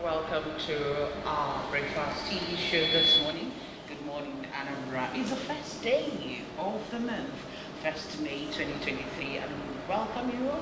welcome to our breakfast TV show this morning. Good morning, Anambra. It's the first day of the month, 1st May 2023, and we welcome you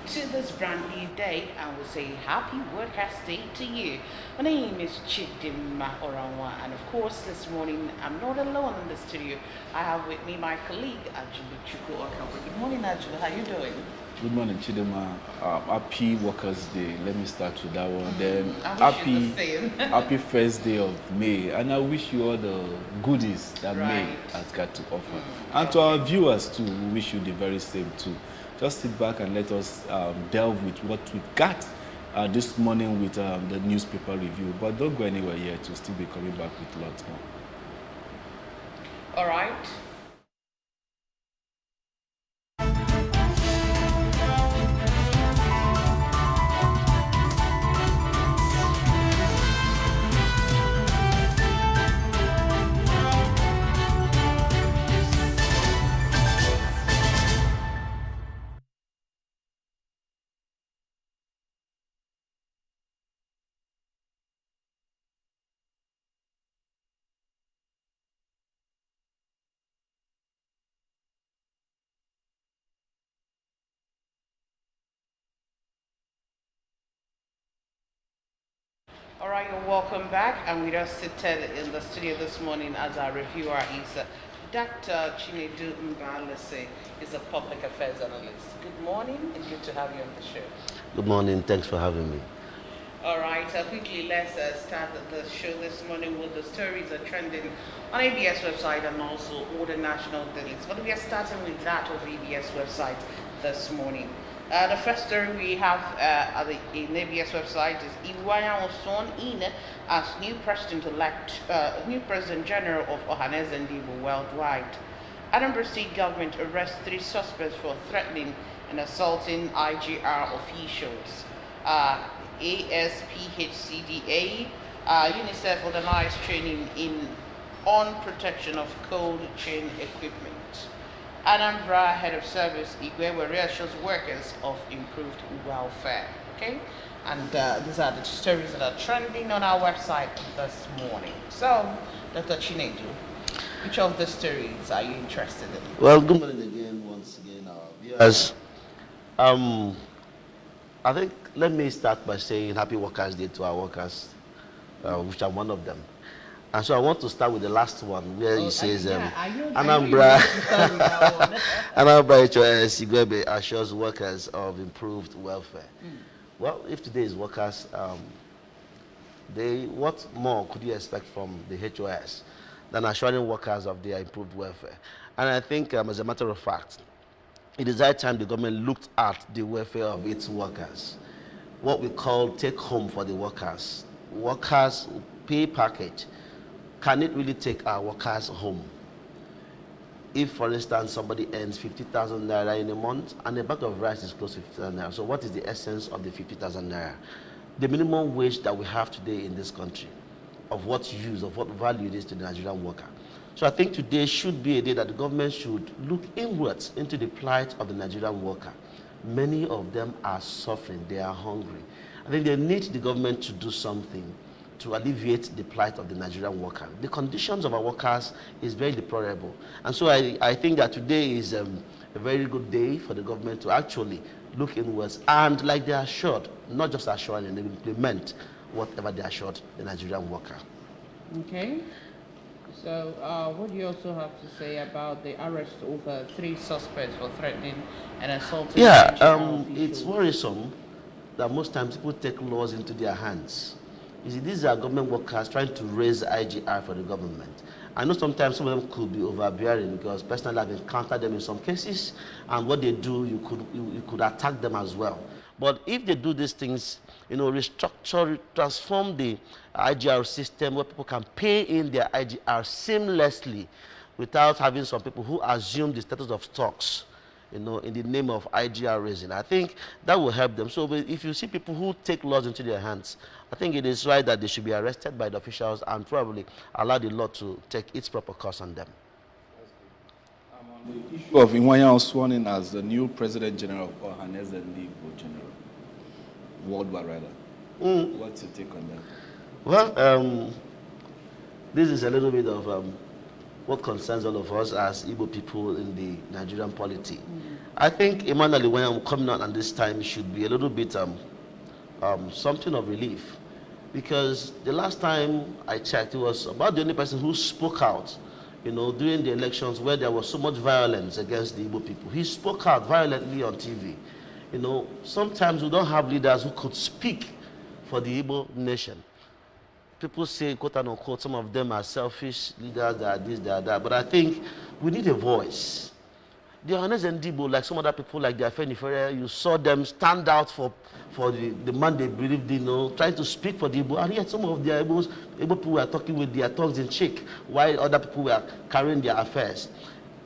to this brand new day and we say happy Workers' Day to you. My name is Chidima Oranwa, and of course, this morning I'm not alone in the studio. I have with me my colleague, Ajulu Chuku Okawa. Good morning, Ajulu. How are you doing? Good morning, Chidema. Happy Workers' Day. Let me start with that one. Then happy first day of May, and I wish you all the goodies that May has got to offer. And to our viewers too, we wish you the very same too. Just sit back and let us delve with what we got this morning with the newspaper review. But don't go anywhere yet. We'll still be coming back with lots more. All right. All right, you're welcome back, and we are seated in the studio this morning as our reviewer is Dr. Chinedu Mbalese, is a public affairs analyst. Good morning, and good to have you on the show. Good morning, thanks for having me. All right, quickly let's start the show this morning with the stories that are trending on ABS website and also all the national dailies. But we are starting with that of ABS website this morning. The first story we have in ABS website is Iwaya was sworn in as new president-elect, new president general of Ohanes and Dibo worldwide. Anambra State government arrests 3 suspects for threatening and assaulting IGR officials. ASPHCDA, UNICEF organized training on protection of cold chain equipment. Anambra Head of Service Igwe reassures workers of improved welfare. Okay, and these are the stories that are trending on our website this morning. So, Dr. Chinedu, which of the stories are you interested in? Well, good morning again, once again, our viewers. I think let me start by saying Happy Workers' Day to our workers, which I'm one of them. And so I want to start with the last one where he says, Anambra HOS Igwebe assures workers of improved welfare. Well, if today is workers, what more could you expect from the HOS than assuring workers of their improved welfare? And I think, as a matter of fact, it is high time the government looked at the welfare of its workers. What we call take home for the workers. Workers pay package. Can it really take our workers home? If, for instance, somebody earns 50,000 naira in a month and a bag of rice is close to 50,000 naira, so what is the essence of the 50,000 naira? The minimum wage that we have today in this country, of what use, of what value it is to the Nigerian worker. So I think today should be a day that the government should look inwards into the plight of the Nigerian worker. Many of them are suffering, they are hungry. I think they need the government to do something to alleviate the plight of the Nigerian worker. The conditions of our workers is very deplorable. And so I think that today is a very good day for the government to actually look inwards and, like they are assured, not just assured, and implement whatever they assured the Nigerian worker. Okay. So what do you also have to say about the arrest of 3 suspects for threatening and assaulting? Yeah, it's worrisome that most times people take laws into their hands. You see, these are government workers trying to raise IGR for the government. I know sometimes some of them could be overbearing because personally I've encountered them in some cases, and what they do, you could attack them as well. But if they do these things, restructure, transform the IGR system where people can pay in their IGR seamlessly without having some people who assume the status of stocks, in the name of IGR raising. I think that will help them. So if you see people who take laws into their hands, I think it is right that they should be arrested by the officials and probably allow the law to take its proper course on them. On the issue of Iwanya sworn in as the new President General of Ohanes and Dibo General, worldwide rather. What's your take on that? Well, this is a little bit of what concerns all of us as Igbo people in the Nigerian polity. I think Emmanuel, when I'm coming out at this time, should be a little bit something of relief, because the last time I checked, it was about the only person who spoke out, during the elections where there was so much violence against the Igbo people. He spoke out violently on TV. Sometimes we don't have leaders who could speak for the Igbo nation. People say, quote unquote, some of them are selfish leaders, they are this, they are that. But I think we need a voice. The Honest and Debo, like some other people like the Afenifere, you saw them stand out for the man they believed in, trying to speak for the Igbo. And yet some of the Igbo people were talking with their tongues in cheek, while other people were carrying their affairs.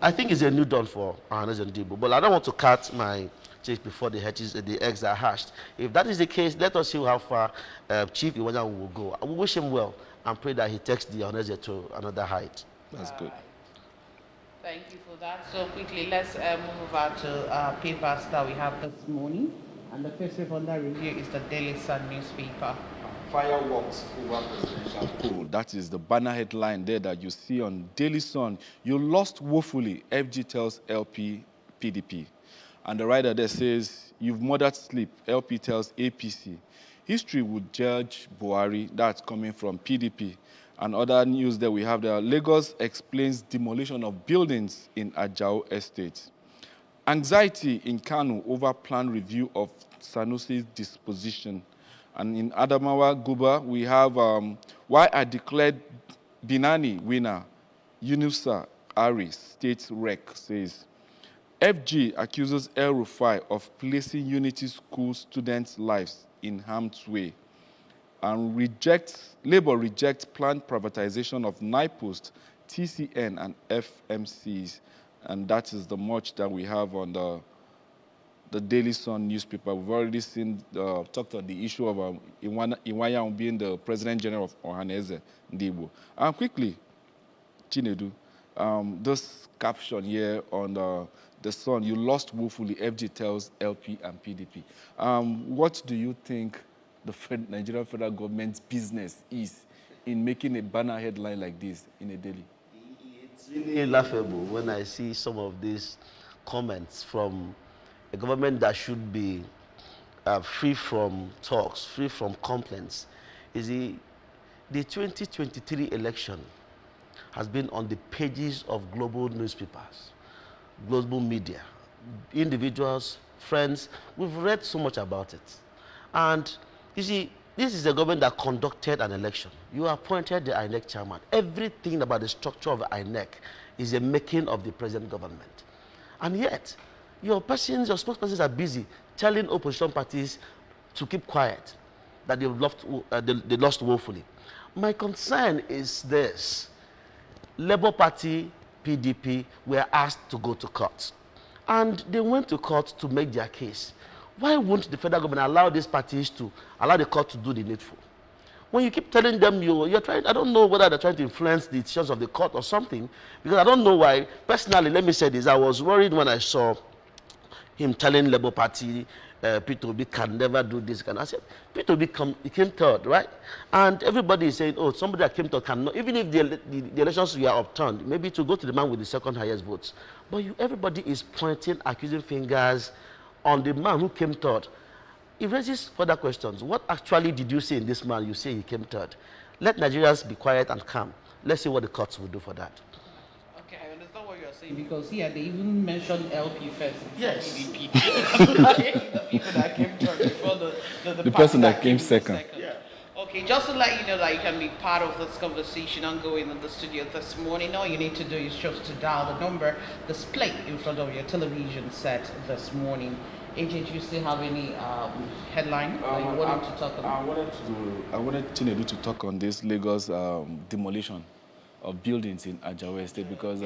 I think it's a new dawn for Honest and Debo. But I don't want to cut my chief before the eggs are hatched. If that is the case, let us see how far Chief Iwanya will go. I will wish him well and pray that he takes the Honest to another height. That's good. Thank you for that. So quickly, let's move over to papers that we have this morning. And the first paper on that review is the Daily Sun newspaper. Fireworks over presidential poll. That is the banner headline there that you see on Daily Sun. You lost woefully, FG tells LP PDP. And the writer there says, you've murdered sleep, LP tells APC. History would judge Buhari, that's coming from PDP. And other news that we have there, Lagos explains demolition of buildings in Ajao Estate. Anxiety in Kano over planned review of Sanusi's disposition. And in Adamawa Guba, we have why I declared Binani winner. Yunusa Ari, state rec, says. FG accuses El Rufai of placing Unity School students' lives in harm's way. And Labour rejects planned privatization of NIPOST, TCN, and FMCs. And that is the much that we have on the Daily Sun newspaper. We've already talked on the issue of Iwanya being the President General of Ohaneze Ndibo. And quickly, Chinedu, this caption here on the Sun, you lost woefully, FG tells LP and PDP. What do you think the Nigerian federal government's business is in making a banner headline like this in a daily? It's really laughable when I see some of these comments from a government that should be free from talks, free from complaints. The 2023 election has been on the pages of global newspapers, global media, individuals, friends. We've read so much about it. And you see, this is a government that conducted an election. You appointed the INEC chairman. Everything about the structure of the INEC is a making of the present government. And yet, your spokespersons are busy telling opposition parties to keep quiet, that they lost woefully. My concern is this. Labour Party, PDP were asked to go to court. And they went to court to make their case. Why won't the federal government allow these parties to allow the court to do the needful? When you keep telling them you're trying, I don't know whether they're trying to influence the decisions of the court or something, because I don't know why. Personally, let me say this, I was worried when I saw him telling Labour Party, Peter Obi can never do this. I said, Peter Obi came third, right? And everybody is saying, oh, somebody that came third cannot, even if the elections were upturned, maybe to go to the man with the second highest votes. But everybody is pointing, accusing fingers on the man who came third. It raises further questions. What actually did you say in this man? You say he came third. Let Nigerians be quiet and calm. Let's see what the courts will do for that. Okay, I understand what you're saying, because here they even mentioned LP first. Yes. PDP. The people that came third before the person that came second. Yeah. Okay, just to let you know that you can be part of this conversation ongoing in the studio this morning. All you need to do is just to dial the number displayed in front of your television set this morning. AJ, do you still have any headline that you wanted to talk about? I wanted Chinedu to talk on this Lagos demolition of buildings in Ajao Estate, because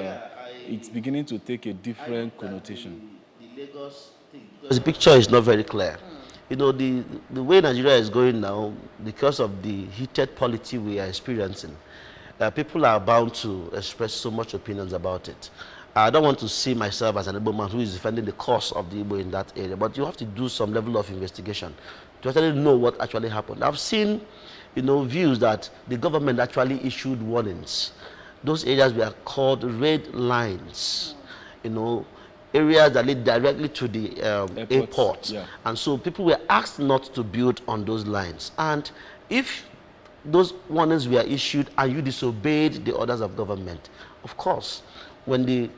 it's beginning to take a different connotation. The Lagos thing, because the picture is not very clear. You know, the way Nigeria is going now, because of the heated polity we are experiencing, people are bound to express so much opinions about it. I don't want to see myself as an Igbo man who is defending the cause of the Igbo in that area, but you have to do some level of investigation to actually know what actually happened. I've seen, views that the government actually issued warnings. Those areas were called red lines, areas that lead directly to the airport. Yeah. And so people were asked not to build on those lines. And if those warnings were issued and you disobeyed the orders of government, of course, when the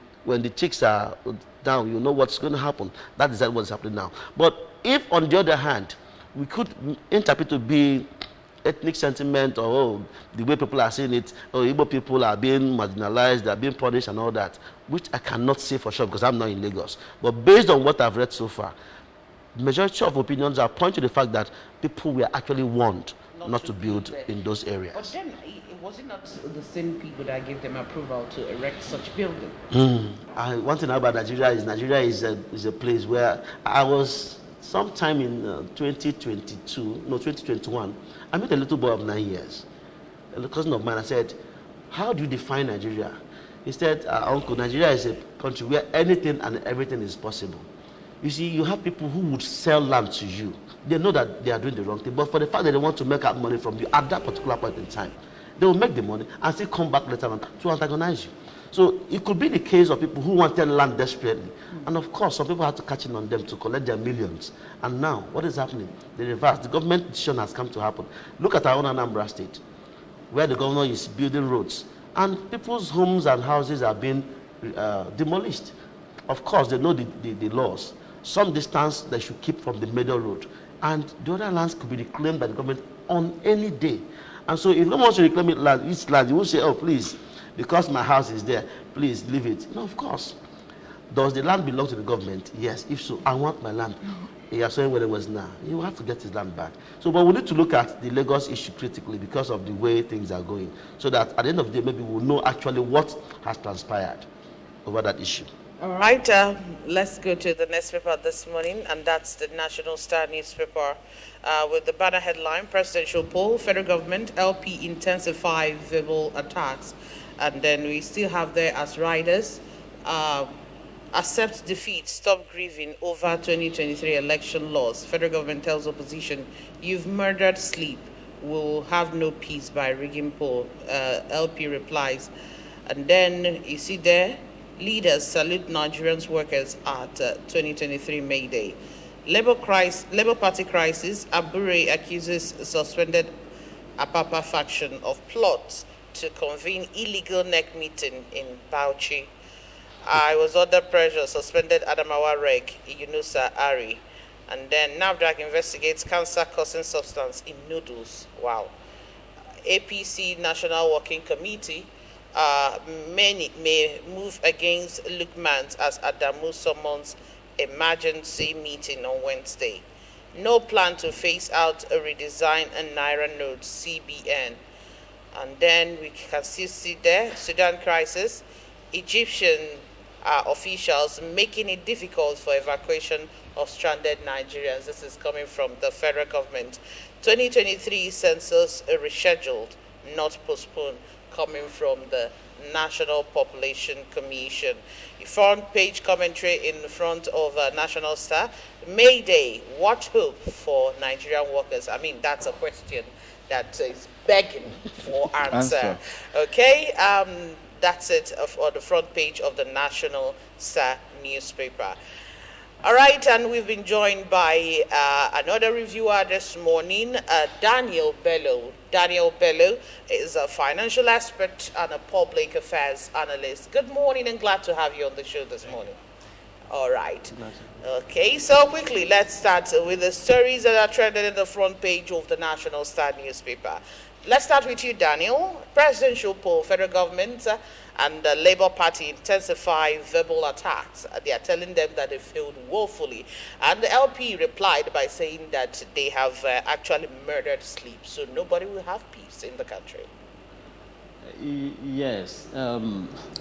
chicks are down, you know what's going to happen. That is what's happening now. But if, on the other hand, we could interpret to be ethnic sentiment, or the way people are seeing it, Igbo people are being marginalized, they are being punished and all that, which I cannot say for sure because I'm not in Lagos. But based on what I've read so far, the majority of opinions are pointing to the fact that people were actually warned not to build in those areas. But then, was it not the same people that gave them approval to erect such building? One thing about Nigeria is a place where I was sometime in 2021. I met a little boy of 9 years, a cousin of mine. I said, "How do you define Nigeria?" He said, "Uncle, Nigeria is a country where anything and everything is possible." You see, you have people who would sell land to you. They know that they are doing the wrong thing, but for the fact that they want to make out money from you at that particular point in time, they will make the money and still come back later on to antagonize you. So it could be the case of people who wanted land desperately. And of course, some people had to catch in on them to collect their millions. And now, what is happening? The reverse. The government decision has come to happen. Look at our own Anambra State, where the governor is building roads. And people's homes and houses are being demolished. Of course, they know the laws. Some distance they should keep from the major road. And the other lands could be reclaimed by the government on any day. And so if no one wants to reclaim its land, you won't say, "Oh, please, because my house is there, please leave it." No, of course. Does the land belong to the government? Yes. If so, I want my land. You are saying where it was now. You have to get his land back. So, but we need to look at the Lagos issue critically because of the way things are going, so that at the end of the day, maybe we'll know actually what has transpired over that issue. All right, let's go to the next paper this morning, and that's the National Star newspaper with the banner headline, Presidential Poll, Federal Government, LP intensify verbal attacks. And then we still have there as riders, accept defeat, stop grieving over 2023 election loss. Federal government tells opposition, you've murdered sleep, we'll have no peace by rigging poll. LP replies. And then you see there, leaders salute Nigerians workers at 2023 May Day. Labour Party crisis, Abure accuses suspended Apapa faction of plots to convene illegal neck meeting in Bauchi. I was under pressure, suspended Adamawa Reg, Yunusa Ari. And then NAFDAC investigates cancer-causing substance in noodles. Wow. APC National Working Committee, many may move against Lukman as Adamu summons emergency meeting on Wednesday. No plan to phase out a redesign and Naira notes, CBN. And then we can still see there, Sudan crisis, Egyptian officials making it difficult for evacuation of stranded Nigerians. This is coming from the federal government. 2023 census rescheduled, not postponed, coming from the National Population Commission. A front page commentary in front of National Star. May Day, what hope for Nigerian workers? I mean, that's a question that is begging for answer. Okay, that's it on the front page of the National Star newspaper. All right, and we've been joined by another reviewer this morning, Daniel Bello. Daniel Bello is a financial expert and a public affairs analyst. Good morning and glad to have you on the show this morning. All right. Okay, so quickly, let's start with the stories that are trending in the front page of the National Star newspaper. Let's start with you, Daniel. Presidential poll, federal government and the Labour Party intensify verbal attacks. They are telling them that they failed woefully. And the LP replied by saying that they have actually murdered sleep, so nobody will have peace in the country. Yes.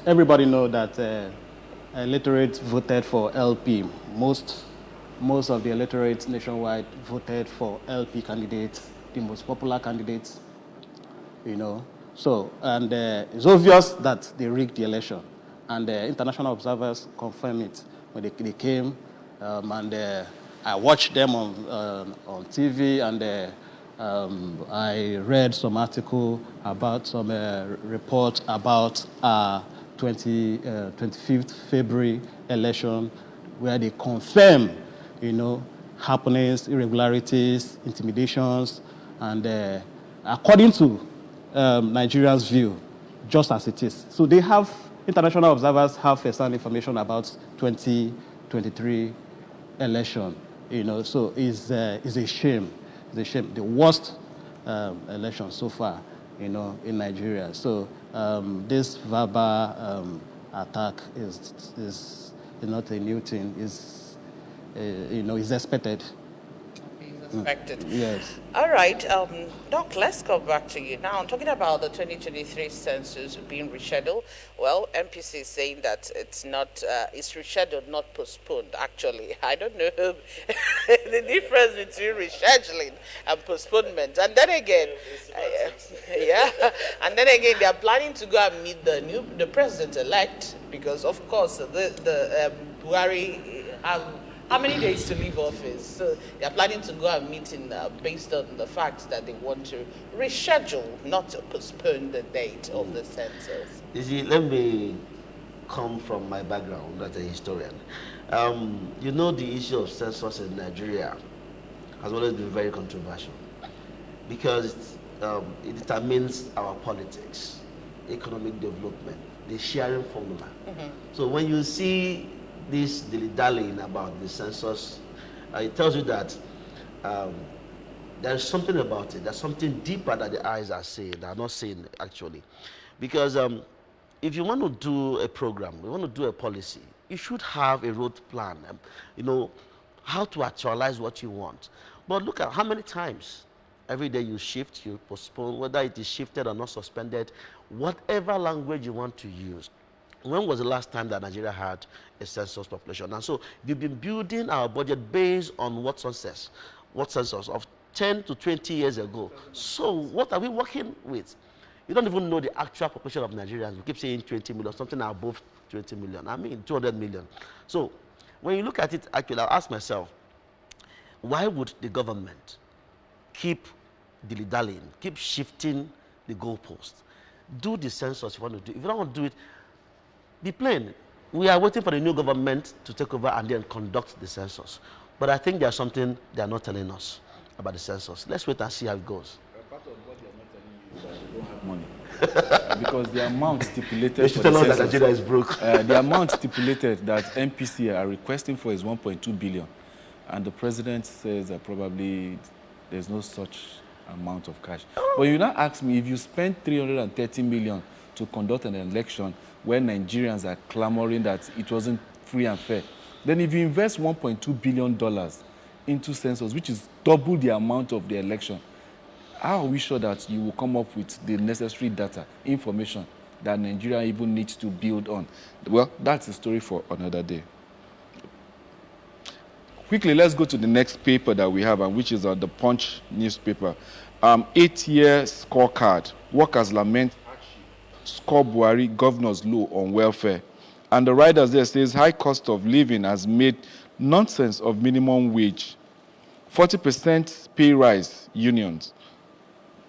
Everybody knows that electorate voted for LP. Most of the electorate nationwide voted for LP candidates, the most popular candidates, you know. So, and it's obvious that they rigged the election. and international observers confirm it. When they came, and I watched them on TV, and I read some article about some report about 25th February election, where they confirm, happenings, irregularities, intimidations, and according to Nigerians' view, just as it is. So they have, international observers have first-hand information about 2023 election, so it's a shame. It's a shame. The worst election so far, in Nigeria. So this verbal attack is not a new thing. Is expected. Expected. Yes. All right, Doc, let's come back to you. Now, I'm talking about the 2023 census being rescheduled. Well, MPC is saying that it's not, it's rescheduled, not postponed, actually. I don't know the difference between rescheduling and postponement. And then again, and then again, they are planning to go and meet the president-elect, because, of course, the Buhari how many days to leave office? So they are planning to go and meet based on the fact that they want to reschedule, not to postpone the date of the census. You see, let me come from my background as a historian. The issue of census in Nigeria has always been very controversial, because it determines our politics, economic development, the sharing formula. Mm-hmm. So when you see this dilly-dallying about the census, it tells you that there's something about it. There's something deeper that the eyes are seeing, that are not seeing actually. Because if you want to do a program, you want to do a policy, you should have a road plan, how to actualize what you want. But look at how many times every day you shift, you postpone, whether it is shifted or not suspended, whatever language you want to use. When was the last time that Nigeria had a census population? And so we've been building our budget based on what census of 10 to 20 years ago. So what are we working with? You don't even know the actual population of Nigerians. We keep saying 20 million, something above 20 million. I mean 200 million. So when you look at it, actually, I'll ask myself, why would the government keep dilly-dallying, keep shifting the goalposts? Do the census if you want to do. If you don't want to do it, be plain. We are waiting for the new government to take over and then conduct the census. But I think there's something they are not telling us about the census. Let's wait and see how it goes. Part of what they are not telling you is that they don't have money. Because the amount stipulated for the census, census, that Nigeria is broke. The amount stipulated that MPC are requesting for is 1.2 billion. And the president says that probably there's no such amount of cash. But you now ask me, if you spend 330 million to conduct an election where Nigerians are clamoring that it wasn't free and fair, then if you invest $1.2 billion into census, which is double the amount of the election, how are we sure that you will come up with the necessary data, information that Nigeria even needs to build on? Well, that's a story for another day. Quickly, let's go to the next paper that we have, and which is the Punch newspaper. 8-year scorecard. Workers lament score Buhari governor's low on welfare. And the writers there says high cost of living has made nonsense of minimum wage. 40% pay rise, unions.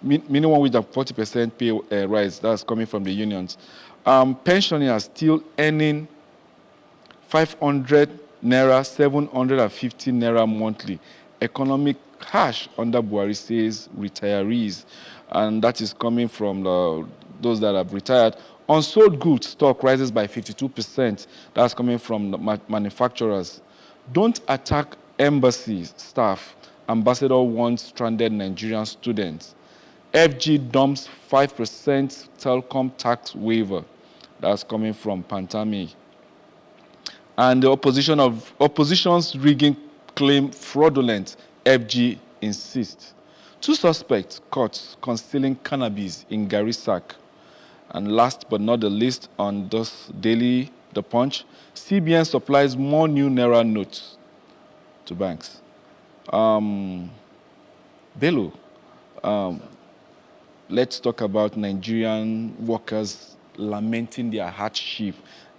Minimum wage and 40% pay rise, that's coming from the unions. Pensioners are still earning 500 naira, 750 naira monthly. Economic cash under Buhari, says retirees. And that is coming from those that have retired. Unsold goods stock rises by 52%. That's coming from the manufacturers. Don't attack embassy staff. Ambassador wants stranded Nigerian students. FG dumps 5% telecom tax waiver. That's coming from Pantami. And the opposition's rigging claim fraudulent. FG insists. 2 suspects caught concealing cannabis in Garisak. And last but not the least, on this daily, The Punch, CBN supplies more new Naira notes to banks. Bello, let's talk about Nigerian workers lamenting their hardship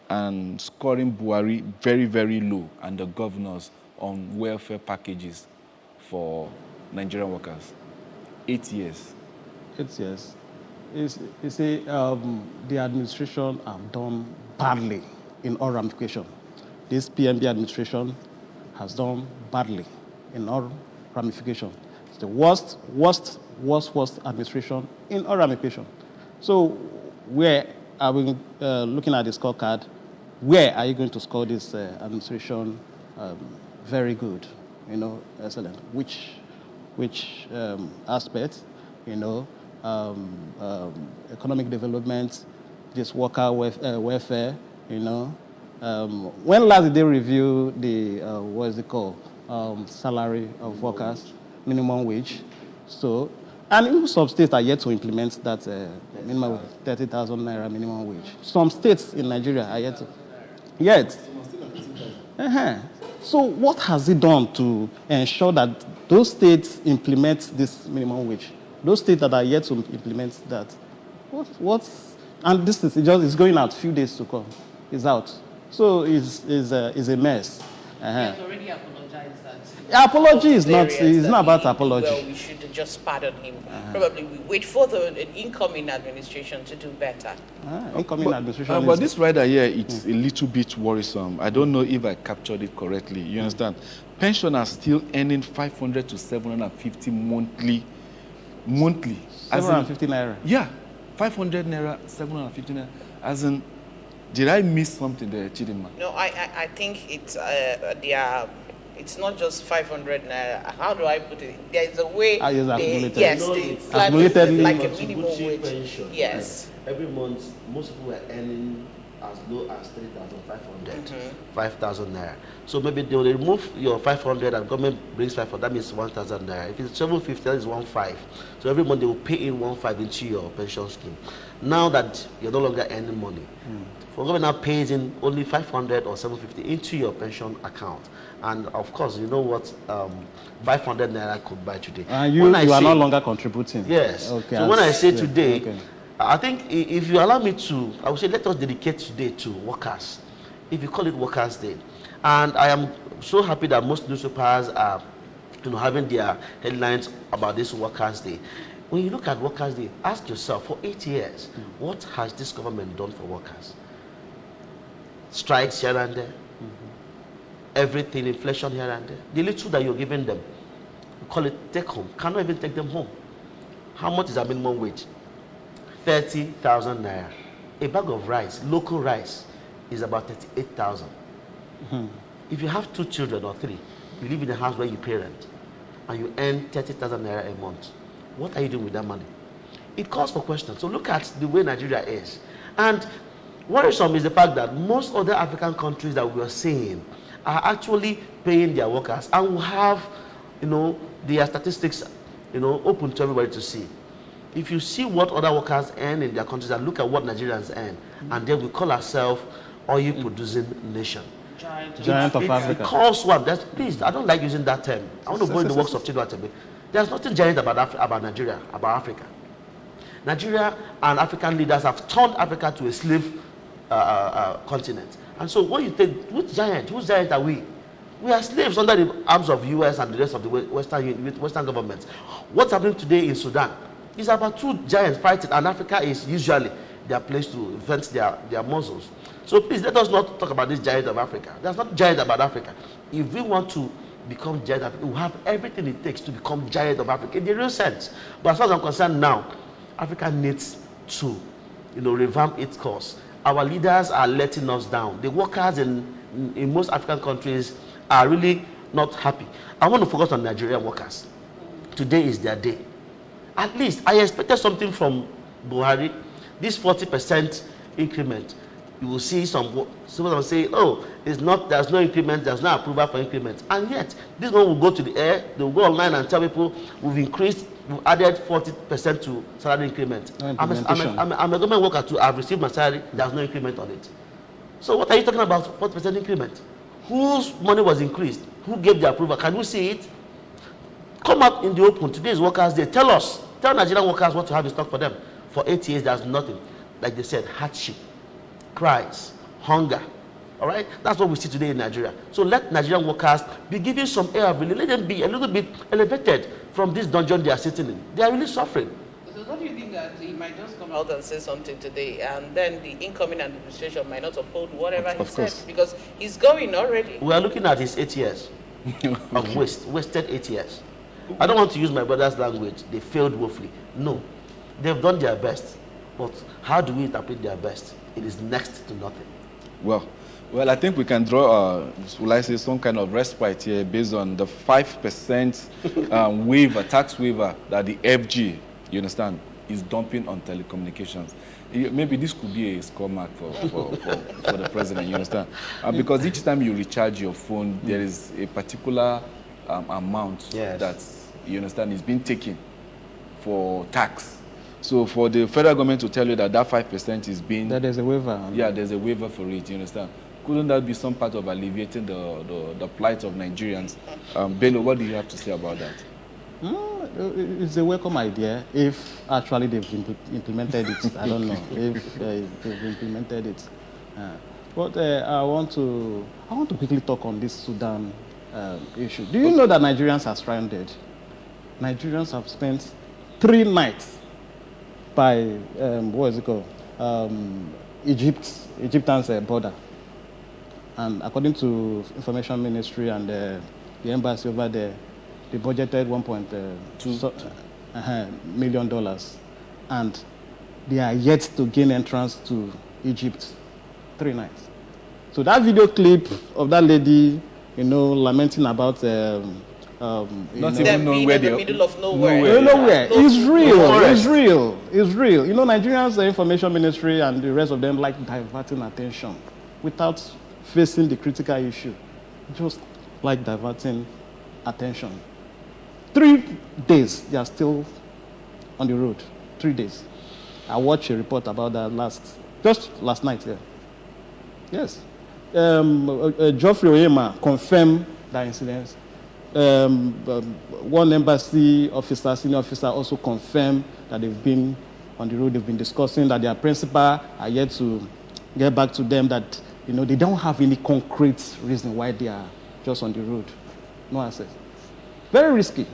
and scoring Buhari very, very low and the governors on welfare packages for Nigerian workers. 8 years. 8 years. You see, the administration have done badly in all ramifications. This PMB administration has done badly in all ramifications. It's the worst administration in all ramifications. So, where are we looking at the scorecard? Where are you going to score this administration? Very good, excellent. Which aspect, economic development, this worker welfare, when last did they review the, what is it called, salary of workers, minimum wage? So, and even some states are yet to implement that minimum 30,000 naira minimum wage. Some states in Nigeria are yet to. Yet. So what has it done to ensure that those states implement this minimum wage? Those states that are yet to implement that, and this is going out a few days to come. It's out. So it's a mess. He has already apologized that. Apology is not. It's not about apology. Well, we should just pardon him. Probably we wait for the incoming administration to do better. Incoming administration. But this rider here, it's a little bit worrisome. I don't know if I captured it correctly. You understand? Pensioners still earning 500 to 750 monthly. 750 naira. Yeah, 500 naira, 750 naira. As in, did I miss something there, Chidinma? No, I think it's not just 500 naira. How do I put it? There is a way. They calculated like a minimum wage. Pension. Yes. Every month, most people were earning as low as 3,500, 5,000 naira. So maybe they will remove your 500 and government brings 500. That means 1,000 naira. If it's 750, that is 1,500. So every month they will pay in 1,500 into your pension scheme. Now that you're no longer earning money, for government now pays in only 500 or 750 into your pension account. And of course, you know what 500 naira could buy today. You are no longer contributing. Yes. Okay, so when I say today, I think if you allow me to, I would say let us dedicate today to workers. If you call it Workers' Day. And I am so happy that most newspapers are having their headlines about this Workers' Day. When you look at Workers' Day, ask yourself, for 8 years, what has this government done for workers? Strikes here and there. Everything, inflation here and there. The little that you're giving them, you call it take home, cannot even take them home. How much is our minimum wage? 30,000 naira. A bag of rice, local rice, is about 38,000. If you have 2 children or 3, you live in a house where you pay rent, and you earn 30,000 naira a month, what are you doing with that money? It calls for questions. So look at the way Nigeria is. And worrisome is the fact that most other African countries that we are seeing are actually paying their workers, and will have, their statistics, open to everybody to see. If you see what other workers earn in their countries and look at what Nigerians earn, and then we call ourselves oil-producing nation. Giant of Africa. It calls one. Please, I don't like using that term. I want to go in the works of Chidinma. There's nothing giant about Nigeria, about Africa. Nigeria and African leaders have turned Africa to a slave continent. And so when you think, whose giant are we? We are slaves under the arms of US and the rest of the Western governments. What's happening today in Sudan is about 2 giants fighting, and Africa is usually their place to vent their muscles. So please, let us not talk about this giant of Africa. There's not giant about Africa. If we want to become giant of Africa, we have everything it takes to become giant of Africa in the real sense. But as far as I'm concerned now, Africa needs to, revamp its course. Our leaders are letting us down. The workers in most African countries are really not happy. I want to focus on Nigerian workers. Today is their day. At least I expected something from Buhari. This 40% increment, you will see someone will say, there's no increment, there's no approval for increment. And yet, this one will go to the air, they will go online and tell people, we've added 40% to salary increment. I'm a government worker too, I've received my salary, there's no increment on it. So what are you talking about, 40% increment? Whose money was increased? Who gave the approval? Can you see it? Come out in the open. Today is Workers' Day. Tell Nigerian workers what to have in stock for them. For 8 years, there's nothing. Like they said, hardship, cries, hunger. All right? That's what we see today in Nigeria. So let Nigerian workers be given some air of relief. Let them be a little bit elevated from this dungeon they are sitting in. They are really suffering. So what do you think that he might just come out and say something today, and then the incoming administration might not uphold whatever he says, because he's going already? We are looking at his 8 years of wasted 8 years. I don't want to use my brother's language. They failed woefully. No, they've done their best. But how do we interpret their best? It is next to nothing. Well, I think we can draw, will I say, some kind of respite here based on the 5% waiver, tax waiver that the FG, you understand, is dumping on telecommunications. Maybe this could be a score mark for the president, you understand? Because each time you recharge your phone, there is a particular amount that, you understand, is being taken for tax. So for the federal government to tell you that 5% is being... That there's a waiver. Yeah, there's a waiver for it, you understand? Couldn't that be some part of alleviating the plight of Nigerians? Bello, what do you have to say about that? It's a welcome idea if actually they've implemented it. I don't know if they've implemented it. But I want to quickly talk on this Sudan issue. Do you know that Nigerians are stranded? Nigerians have spent 3 nights by what is it called? Egyptian's border. And according to Information Ministry and the embassy over there, they budgeted $1.2 million, and they are yet to gain entrance to Egypt. 3 nights. So that video clip of that lady, lamenting about not even knowing where they are. Middle of nowhere. Nowhere. It's real. It's real. It's real. Nigerians, the Information Ministry and the rest of them like diverting attention without facing the critical issue. Just like diverting attention. 3 days, they are still on the road. 3 days. I watched a report about that just last night. Yeah. Yes. Geoffrey Oyema confirmed that incident. One embassy officer, senior officer, also confirmed that they've been on the road. They've been discussing that their principal are yet to get back to them that they don't have any concrete reason why they are just on the road. No access. Very risky.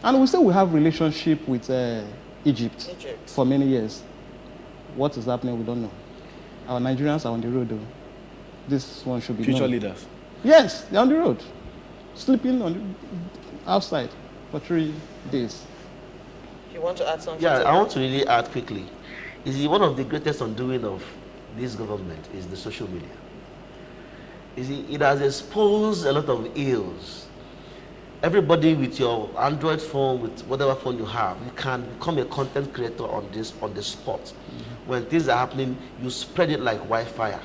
And we say we have relationship with Egypt for many years. What is happening, we don't know. Our Nigerians are on the road, though. This one should be future known. Leaders. Yes, they're on the road. Sleeping outside for 3 days. You want to add something? Yeah, I want to really add quickly. One of the greatest undoing of this government is the social media. It has exposed a lot of ills. Everybody with your Android phone, with whatever phone you have, you can become a content creator on the spot. Mm-hmm. When things are happening, you spread it like wildfire.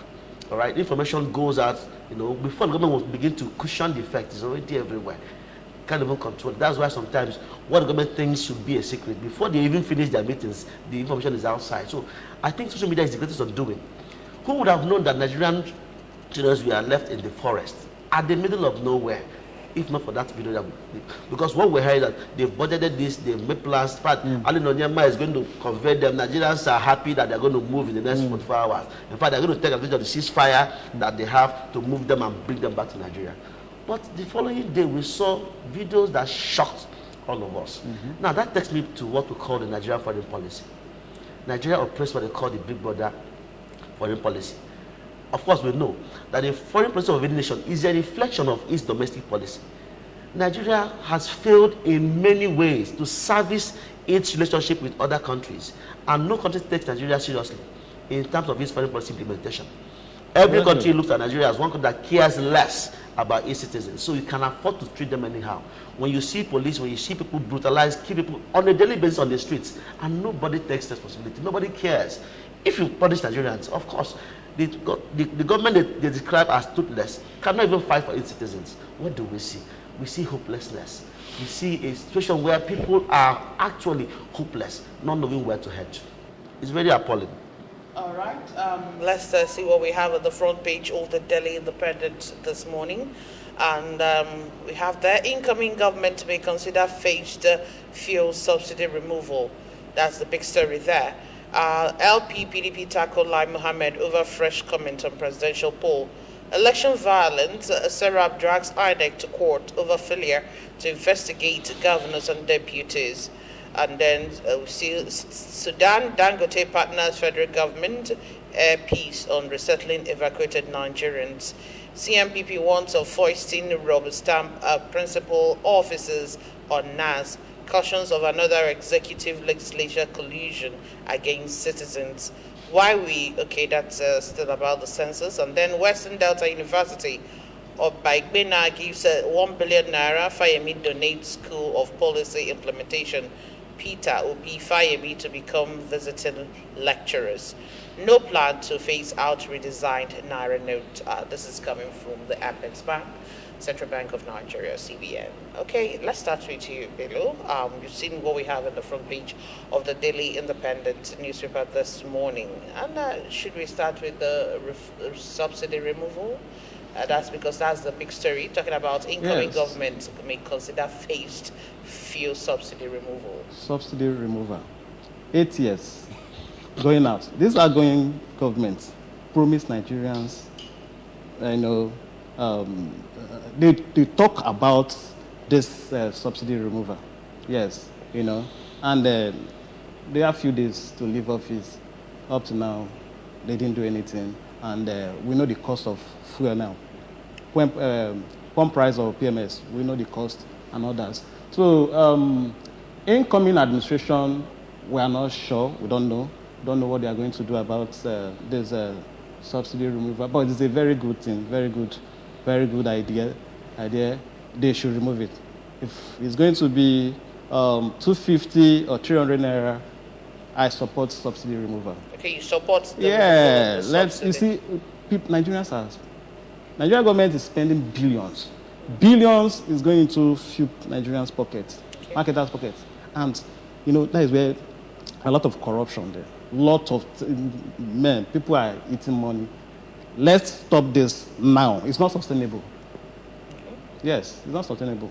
All right, information goes out. Before the government will begin to cushion the effect, it's already everywhere. Can't even control it. That's why sometimes what the government thinks should be a secret, before they even finish their meetings, the information is outside. So I think social media is the greatest undoing. Who would have known that Nigerian children were left in the forest at the middle of nowhere, if not for that video? Because what we heard that they've budgeted this, they've made plans. In fact, Ali Nonyema is going to convert them. Nigerians are happy that they're going to move in the next 44 hours. In fact, they're going to take advantage of the ceasefire that they have to move them and bring them back to Nigeria. But the following day, we saw videos that shocked all of us. Mm-hmm. Now, that takes me to what we call the Nigerian foreign policy. Nigeria operates what they call the big brother foreign policy. Of course, we know that the foreign policy of any nation is a reflection of its domestic policy. Nigeria has failed in many ways to service its relationship with other countries, and no country takes Nigeria seriously in terms of its foreign policy implementation. Every country looks at Nigeria as one country that cares less about its citizens, so you can afford to treat them anyhow. When you see police, when you see people brutalize, kill people on a daily basis on the streets, and nobody takes responsibility, nobody cares. If you punish Nigerians, of course, the government they describe as toothless cannot even fight for its citizens. What do we see? We see hopelessness. We see a situation where people are actually hopeless, not knowing where to head to. It's very appalling. All right. Let's see what we have at the front page of the Delhi Independent this morning. And we have the incoming government may consider phased fuel subsidy removal. That's the big story there. LP PDP tackle Lai Mohammed over fresh comment on presidential poll. Election violence, Serap drags INEC to court over failure to investigate governors and deputies. And then we see Sudan, Dangote partners federal government, air peace on resettling evacuated Nigerians. CMPP wants of foisting rubber stamp principal officers on NAS. Cautions of another executive legislature collusion against citizens. That's still about the census. And then Western Delta University of Baigbena gives 1 billion naira. Fayemi donates School of Policy Implementation. Peter Obi Fayemi to become visiting lecturers. No plan to phase out redesigned Naira note. This is coming from the Apex Bank, Central Bank of Nigeria, CBN. Okay, let's start with you, Bello. You've seen what we have in the front page of the Daily Independent newspaper this morning. And should we start with the subsidy removal? That's because that's the big story, talking about incoming government may consider phased fuel subsidy removal. Subsidy removal. 8 years going out. These outgoing governments promise Nigerians, they talk about this subsidy removal. Yes, and they have few days to leave office. Up to now, they didn't do anything. And we know the cost of fuel now. Pump price of PMS, we know the cost and others. So incoming administration, we are not sure. We don't know. Don't know what they are going to do about this subsidy removal. But it's a very good thing, very good idea. They should remove it. If it's going to be 250 or 300 naira, I support subsidy removal. Okay, you support the you see, Nigerian government is spending billions. Billions is going into few Nigerians' pockets, marketers' pockets. And, that is where a lot of corruption there. Lot of people are eating money. Let's stop this now. It's not sustainable. Yes, it's not sustainable.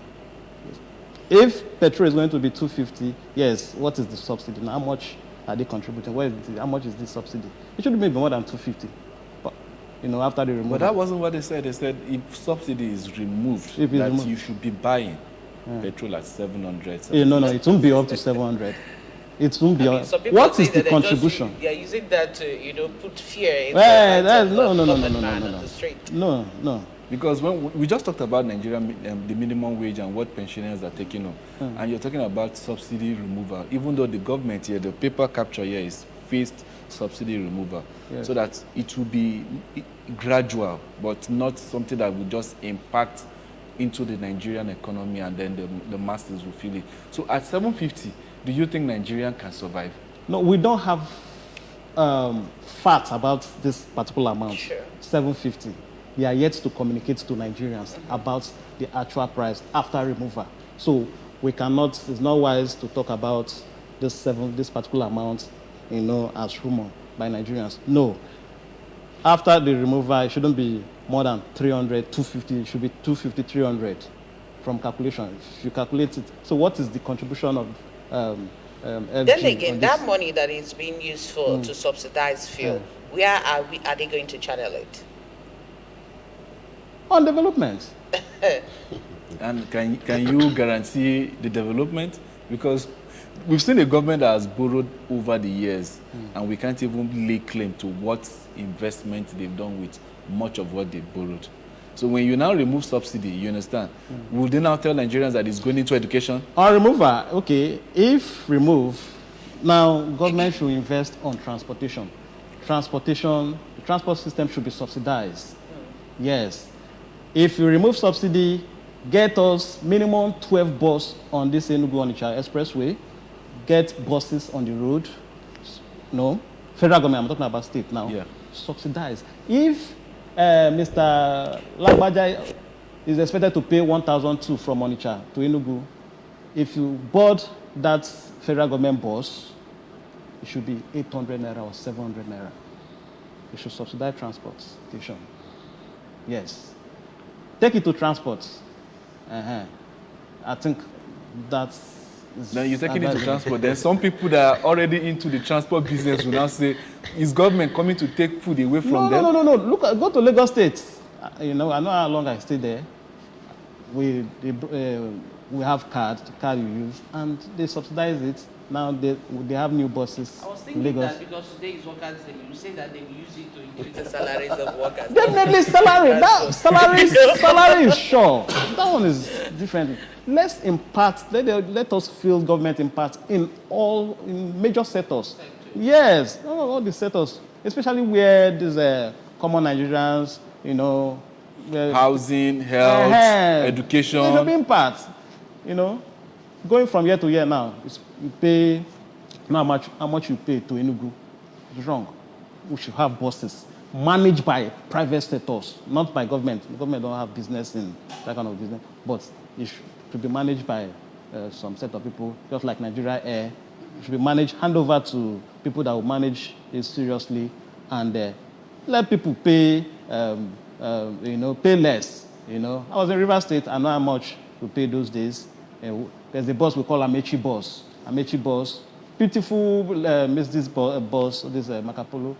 If petrol is going to be 250, yes, what is the subsidy? Now, how much are they contributing? How much is this subsidy? It should be more than 250. But, after the removal. But that wasn't what they said. They said if subsidy is removed, you should be buying petrol at 700. No, it won't be up to 700. It won't be. What is the contribution? They are using that to, put fear in No. Because when we just talked about Nigeria, the minimum wage and what pensioners are taking on, and you're talking about subsidy removal, even though the government here, the paper capture here is phased subsidy removal, so that it will be gradual, but not something that will just impact into the Nigerian economy and then the masses will feel it. So at 750, do you think Nigeria can survive? No, we don't have facts about this particular amount. Sure. 750. They are yet to communicate to Nigerians about the actual price after removal. So we cannot, it's not wise to talk about this particular amount, as rumor by Nigerians. No. After the removal, it shouldn't be more than 300, 250, it should be 250, 300 from calculation. If you calculate it. So what is the contribution of LG? Then again, that money that is being used to subsidize fuel, where are they going to channel it? On development. And can you guarantee the development? Because we've seen a government that has borrowed over the years, and we can't even lay claim to what investment they've done with much of what they've borrowed. So when you now remove subsidy, you understand, will they now tell Nigerians that it's going into education? On removal, okay, if remove, now government should invest on transportation. The transport system should be subsidized. Yes. If you remove subsidy, get us minimum 12 buses on this Enugu-Onitsha expressway, get buses on the road. No, federal government, I'm talking about state now. Yeah. Subsidize. If Mr. Lagbaja is expected to pay 1,200 from Onitsha to Enugu, if you board that federal government bus, it should be 800 naira or 700 naira. You should subsidize transportation. Yes. Take it to transport. I think that's Now you're taking it to transport. Then some people that are already into the transport business will now say, is government coming to take food away from them? No. Look, go to Lagos State. I know how long I stayed there. We have card you use, and they subsidize it. Now they have new buses. I was thinking Lagos. that because today is Workers' Day, you say that they will use it to increase the salaries of workers. Definitely salary is sure. That one is different. Let's impart. Let us feel government impart in major sectors. Yes, all the sectors, especially where these common Nigerians, housing, health, education. It will be impact. Going from year to year now, you pay, how much you pay to Enugu. It's wrong. We should have buses managed by private sectors, not by government. The government don't have business in that kind of business, but it should be managed by some set of people, just like Nigeria Air. It should be managed, hand over to people that will manage it seriously, and let people pay, pay less. I was in River State. I know how much we pay those days. There's a bus we call Amechi bus. Beautiful, this bus, this Macapolo.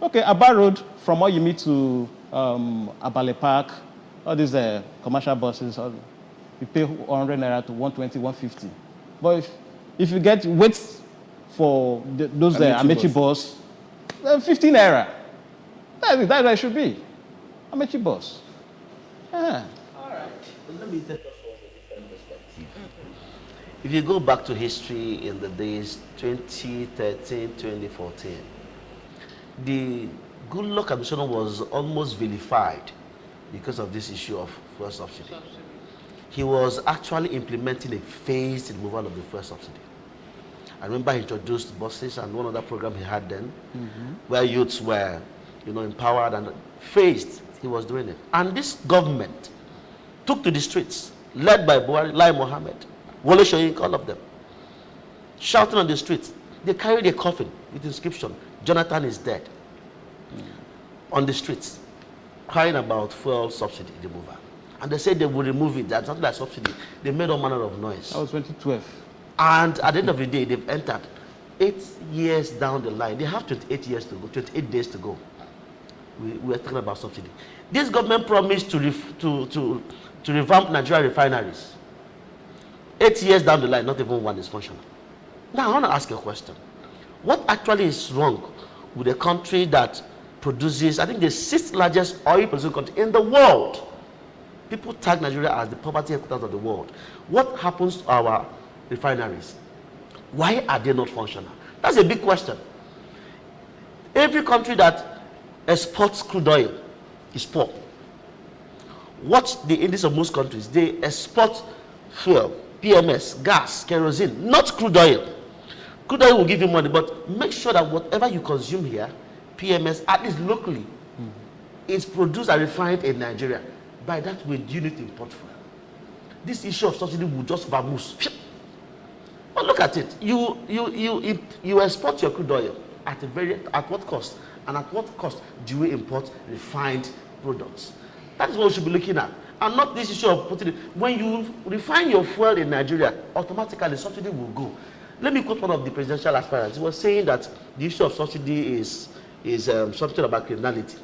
Okay, Aba Road, from Oyimi to Abale Park, all these commercial buses, you pay 100 naira to 120, 150. But if you wait for those Amechi bus, 15 naira. That's where it should be. Amechi bus. All right. Let me take us from a different perspective. If you go back to history in the days 2013, 2014, the Goodluck administration was almost vilified because of this issue of fuel subsidy. He was actually implementing a phased removal of the fuel subsidy. I remember he introduced buses and one other program he had then, where youths were, empowered and phased. He was doing it. And this government took to the streets, led by Buhari, Lai Mohammed, Wole Soyinka, all of them, shouting on the streets. They carried a coffin with inscription, Jonathan is dead, on the streets, crying about fuel subsidy removal. And they said they would remove it. That's not like subsidy. They made all manner of noise. That was 2012. And at the end of the day, they've entered 8 years down the line. They have 28 years to go, 28 days to go. We are talking about subsidy. This government promised to revamp Nigerian refineries. 8 years down the line, not even one is functional. Now, I want to ask you a question. What actually is wrong with a country that produces, I think, the 6th largest oil producing country in the world? People tag Nigeria as the poverty headquarters of the world. What happens to our refineries? Why are they not functional? That's a big question. Every country that exports crude oil is poor. Watch the indices of most countries. They export fuel, PMS, gas, kerosene, not crude oil. Crude oil will give you money, but make sure that whatever you consume here, PMS, at least locally, is produced and refined in Nigeria. By that way, you need to import fuel. This issue of subsidy will just vamoose. But look at it. You export your crude oil at what cost? And at what cost do you import refined products? That is what we should be looking at. And not this issue of putting it. When you refine your fuel in Nigeria, automatically subsidy will go. Let me quote one of the presidential aspirants. He was saying that the issue of subsidy is something about criminality.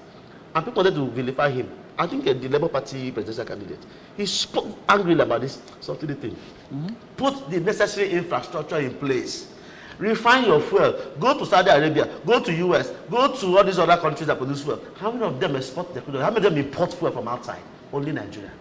And people wanted to vilify him. I think the Labour Party presidential candidate, he spoke angrily about this subsidy thing. Put the necessary infrastructure in place. Refine your fuel. Go to Saudi Arabia. Go to US. Go to all these other countries that produce fuel. How many of them export their fuel? How many of them import fuel from outside? Only Nigeria.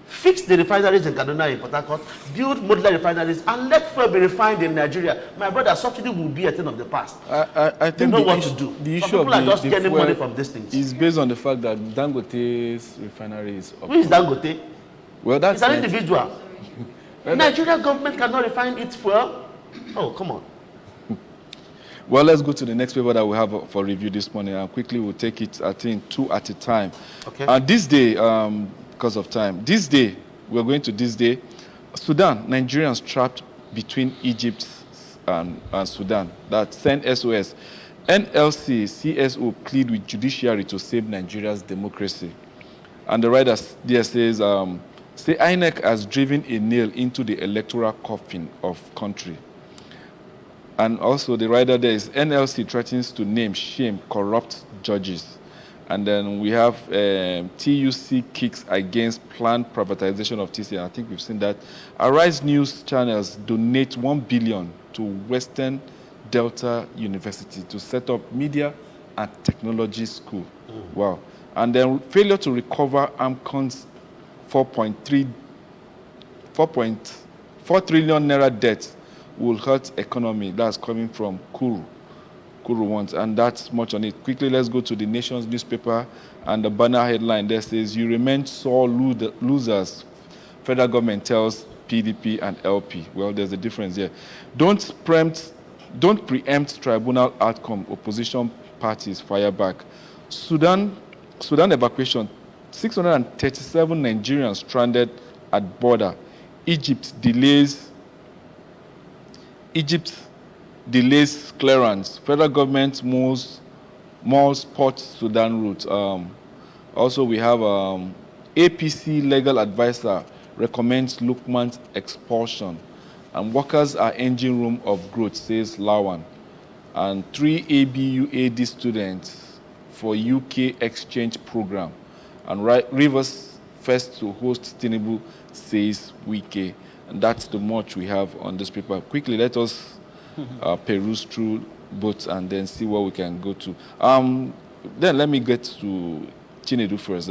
Fix the refineries in Kaduna, in Port Harcourt. Build modular refineries and let fuel be refined in Nigeria. My brother, subsidy will be a thing of the past. I think they know what to do. The issue people of are just the getting fuel money from these things. is based on the fact that Dangote's refinery is up. Who is Dangote? Well, that's an individual. Nigeria government cannot refine its fuel. Oh, come on. Well, let's go to the next paper that we have for review this morning, and quickly we'll take it, I think, 2 at a time. Okay. And this day, because of time, we're going to this day, Sudan, Nigerians trapped between Egypt and Sudan, that send SOS. NLC, CSO plead with judiciary to save Nigeria's democracy. And the writer there says, Say INEC has driven a nail into the electoral coffin of country. And also the rider there is NLC threatens to name, shame, corrupt judges. And then we have TUC kicks against planned privatization of TC. I think we've seen that. Arise News channels donate 1 billion to Western Delta University to set up media and technology school. Wow. And then failure to recover AMCON's 4 trillion naira debt will hurt economy. That's coming from Kuru wants, and that's much on it. Quickly, let's go to the Nation's newspaper, and the banner headline there says, "You remain sore losers, federal government tells PDP and LP." Well, there's a difference here. Don't preempt tribunal outcome, opposition parties fire back. Sudan evacuation, 637 Nigerians stranded at border. Egypt delays clearance. Federal government moves Port Sudan route. Also, we have APC legal advisor recommends Lukman's expulsion. And workers are engine room of growth, says Lawan. And 3 ABUAD students for UK exchange program. And Rivers first to host Tinubu, says Wike. And that's the much we have on this paper. Quickly, let us peruse through both and then see what we can go to. Then let me get to Chinedu first.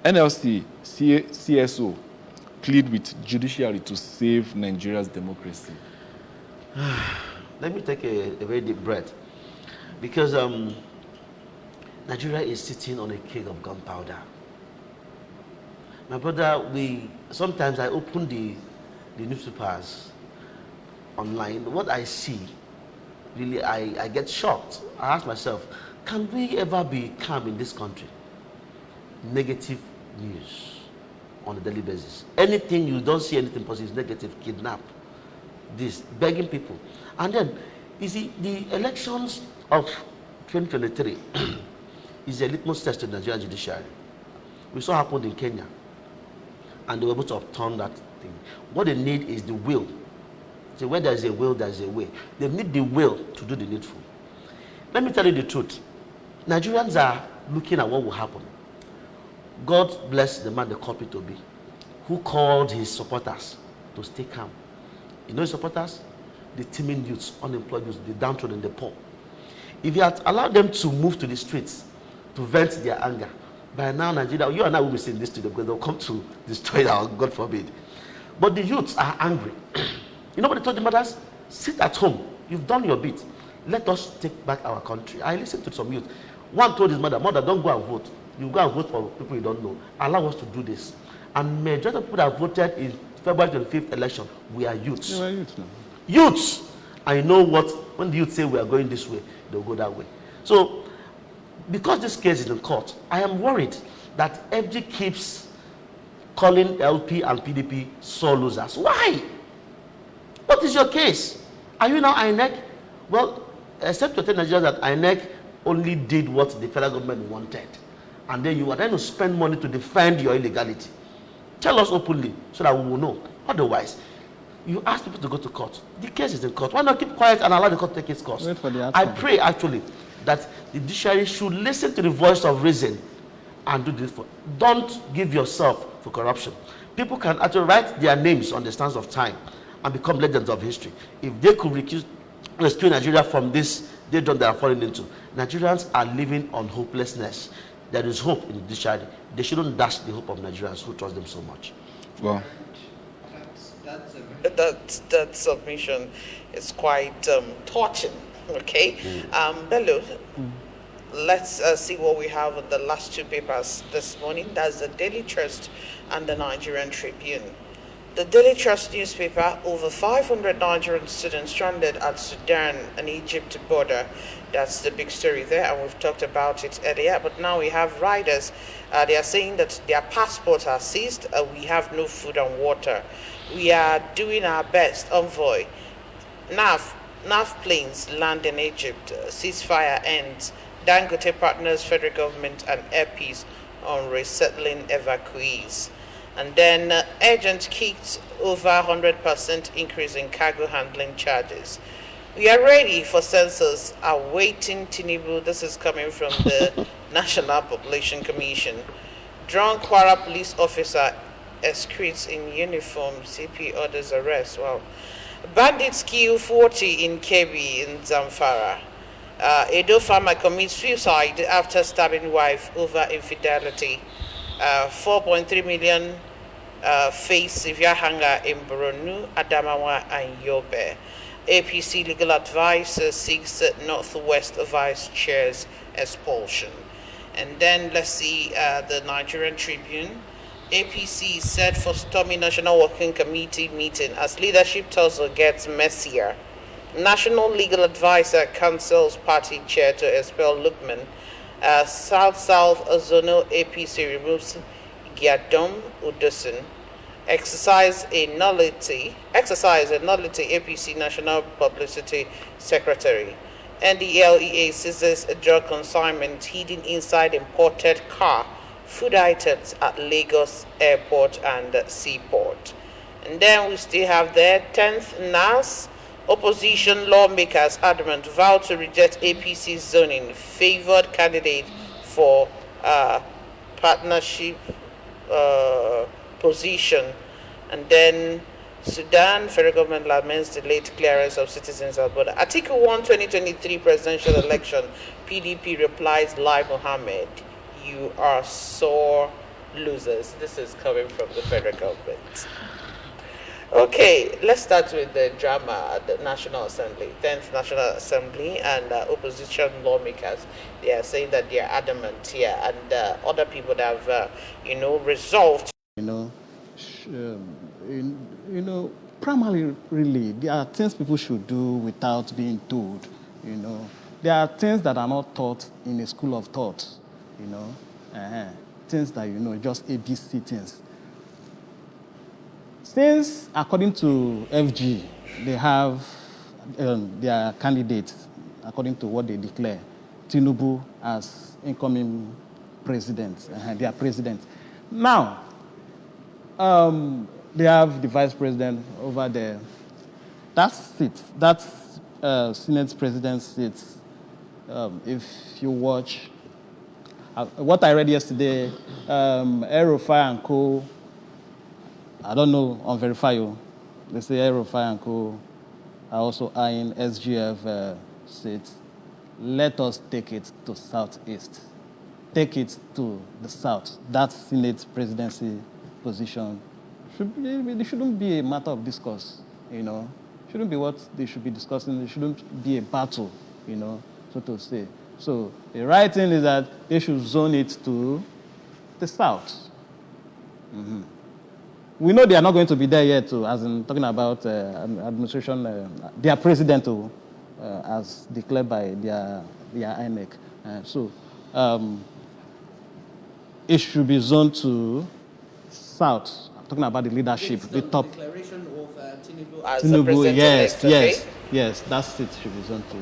NLC, CSO plead with judiciary to save Nigeria's democracy. Let me take a very deep breath, because Nigeria is sitting on a cake of gunpowder. My brother, sometimes I open the newspapers online. What I see, really, I get shocked. I ask myself, can we ever be calm in this country? Negative news on a daily basis. Anything, you don't see anything positive, negative, kidnap, this, begging people. And then, you see, the elections of 2023 is a litmus test to the Nigerian judiciary. We saw happened in Kenya, and they were able to upturn that thing. What they need is the will. So where there's a will, there's a way. They need the will to do the needful. Let me tell you the truth. Nigerians are looking at what will happen. God bless the man they called P2B, who called his supporters to stay calm. You know his supporters? The teeming youths, unemployed youths, the downtrodden, the poor. If he had allowed them to move to the streets to vent their anger, by now Nigeria, you and I will be seeing this studio because they'll come to destroy it, God forbid. But the youths are angry. You know what they told the mothers? Sit at home. You've done your bit. Let us take back our country. I listened to some youth. One told his mother, "Mother, don't go and vote. You go and vote for people you don't know. Allow us to do this." And majority of people that voted in February 25th election, we are youths. You are youth now. Youths. I know what, when the youth say we are going this way, they'll go that way. So, because this case is in court, I am worried that FG keeps calling LP and PDP sore losers. Why? What is your case? Are you now INEC? Well, except to tell Nigerians that INEC only did what the federal government wanted. And then you are trying to spend money to defend your illegality. Tell us openly so that we will know. Otherwise, you ask people to go to court. The case is in court. Why not keep quiet and allow the court to take its course? Wait for the outcome. I pray actually that the judiciary should listen to the voice of reason and do this. Don't give yourself for corruption. People can actually write their names on the sands of time and become legends of history. If they could rescue Nigeria from this daydream they are falling into. Nigerians are living on hopelessness. There is hope in the judiciary. They shouldn't dash the hope of Nigerians who trust them so much. Well, that submission is quite touching. Okay, Bello, let's see what we have in the last two papers this morning. That's the Daily Trust and the Nigerian Tribune. The Daily Trust newspaper, over 500 Nigerian students stranded at Sudan and Egypt border. That's the big story there, and we've talked about it earlier. But now we have riders. They are saying that their passports are seized. We have no food and water. We are doing our best. Envoy. NAV planes land in Egypt. Ceasefire ends. Dangote partners federal government and air peace on resettling evacuees. And then agent kicked over 100% increase in cargo handling charges. We are ready for census, awaiting Tinubu. This is coming from the National Population Commission. Drunk Kwara police officer excretes in uniform, CP orders arrest. Wow. Bandits kill 40 in Kebbi in Zamfara. Edo farmer commits suicide after stabbing wife over infidelity. 4.3 million face severe hunger in Borno, Adamawa, and Yobe. APC legal advice seeks Northwest Vice Chair's expulsion. And then let's see the Nigerian Tribune. APC is set for storming National Working Committee meeting as leadership tussle gets messier. National Legal Advisor cancels party chair to expel Lukman. South-South Zonal APC removes Gyadom Udusin. Exercise a nullity, APC National Publicity Secretary. NDLEA seizes a drug consignment hidden inside imported car, food items at Lagos Airport and Seaport. And then we still have the 10th NAS. Opposition lawmakers adamant vow to reject APC zoning, favored candidate for partnership position. And then Sudan, federal government laments delayed clearance of citizens at border. Article 1, 2023 presidential election, PDP replies, Lai Mohammed, you are sore losers. This is coming from the federal government. Okay, let's start with the drama at the National Assembly, 10th National Assembly, and opposition lawmakers. They are saying that they are adamant here, and other people that have, resolved. Primarily, really, there are things people should do without being told. There are things that are not taught in a school of thought. Things that just ABC things. Since, according to FG, they have their candidates, according to what they declare, Tinubu as incoming president, their president. Now, they have the vice president over there. That seat, that Senate president seat, if you watch, what I read yesterday, Aerofire and Co., I don't know, on Verify, they say Aerofire and Co. are also eyeing SGF seats. Let us take it to Southeast. Take it to the South. That Senate presidency position it shouldn't be a matter of discourse, Shouldn't be what they should be discussing. It shouldn't be a battle, so to say. So the right thing is that they should zone it to the South. Mm-hmm. We know they are not going to be there yet, as in talking about administration, their president, as declared by their INEC. So it should be zoned to South. I'm talking about the leadership, the top. Declaration of Tinubu as the president. Yes, that seat should be zoned to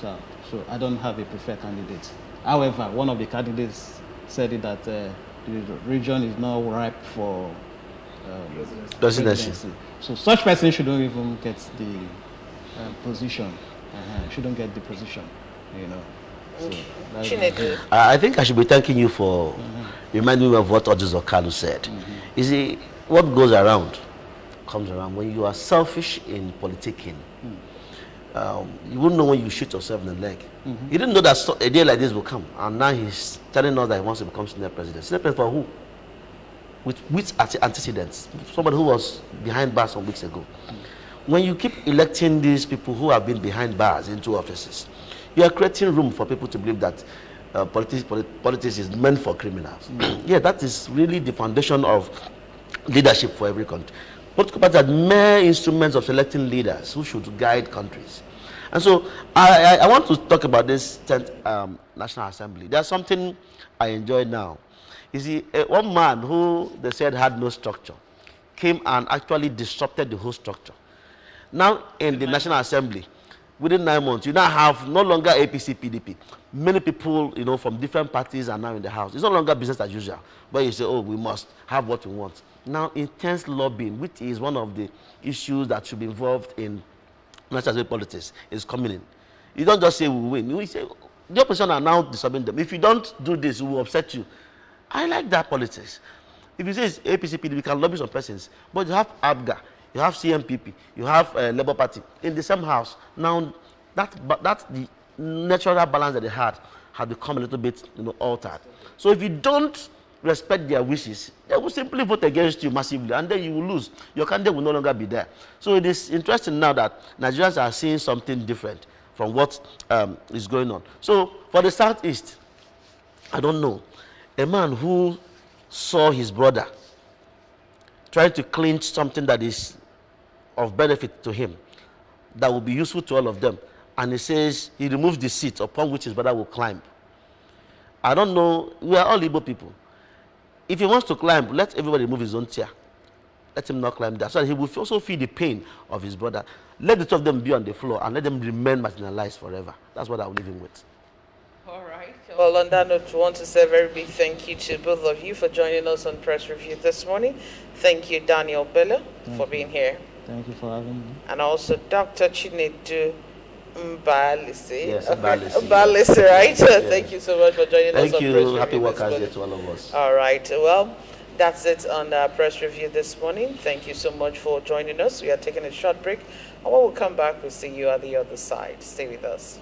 South. So I don't have a preferred candidate. However, one of the candidates said that the region is now ripe for presidency. So such person shouldn't even get the position. Shouldn't get the position, So I think I should be thanking you for reminding me of what Ojizo Kalu said. You see, what goes around comes around. When you are selfish in politicking, you wouldn't know when you shoot yourself in the leg. You didn't know that a day like this will come, and now he's telling us that he wants to become Senate President. Senate President for who? With antecedents. Somebody who was behind bars some weeks ago. When you keep electing these people who have been behind bars into offices, you are creating room for people to believe that politics is meant for criminals. Yeah, that is really the foundation of leadership for every country. Political parties are mere instruments of selecting leaders who should guide countries. And so I want to talk about this 10th National Assembly. There's something I enjoy now. You see, one man who they said had no structure came and actually disrupted the whole structure. Now in the National Assembly, within 9 months, you now have no longer APC, PDP. Many people, from different parties are now in the house. It's no longer business as usual. But you say, oh, we must have what we want. now intense lobbying, which is one of the issues that should be involved in national politics, is coming in. You don't just say we win. You say the opposition are now disturbing them. If you don't do this, we will upset you. I like that politics. If you say it's APC, we can lobby some persons, but you have ABGA, you have CMPP, you have Labour Party in the same house. Now, that's the natural balance that they had become a little bit, altered. So if you don't respect their wishes, they will simply vote against you massively, and then you will lose. Your candidate will no longer be there. So it is interesting now that Nigerians are seeing something different from what is going on. So for the Southeast, I don't know, a man who saw his brother trying to clinch something that is of benefit to him, that will be useful to all of them, and he says he removes the seat upon which his brother will climb. I don't know, we are all Igbo people. If he wants to climb, let everybody move his own chair. Let him not climb there, so that he will also feel the pain of his brother. Let the two of them be on the floor and let them remain marginalized forever. That's what I will leave him with. All right. Well, on that note, we want to say a very big thank you to both of you for joining us on Press Review this morning. Thank you, Daniel Bello, for being here. Thank you for having me. And also Dr. Chinedu Mbalisi. Yes, Mbalisi, right? Yes. Thank you so much for joining us on Press Review. Thank you. Happy workers day to all of us. All right. Well, that's it on Press Review this morning. Thank you so much for joining us. We are taking a short break. And when we come back, we'll see you at the other side. Stay with us.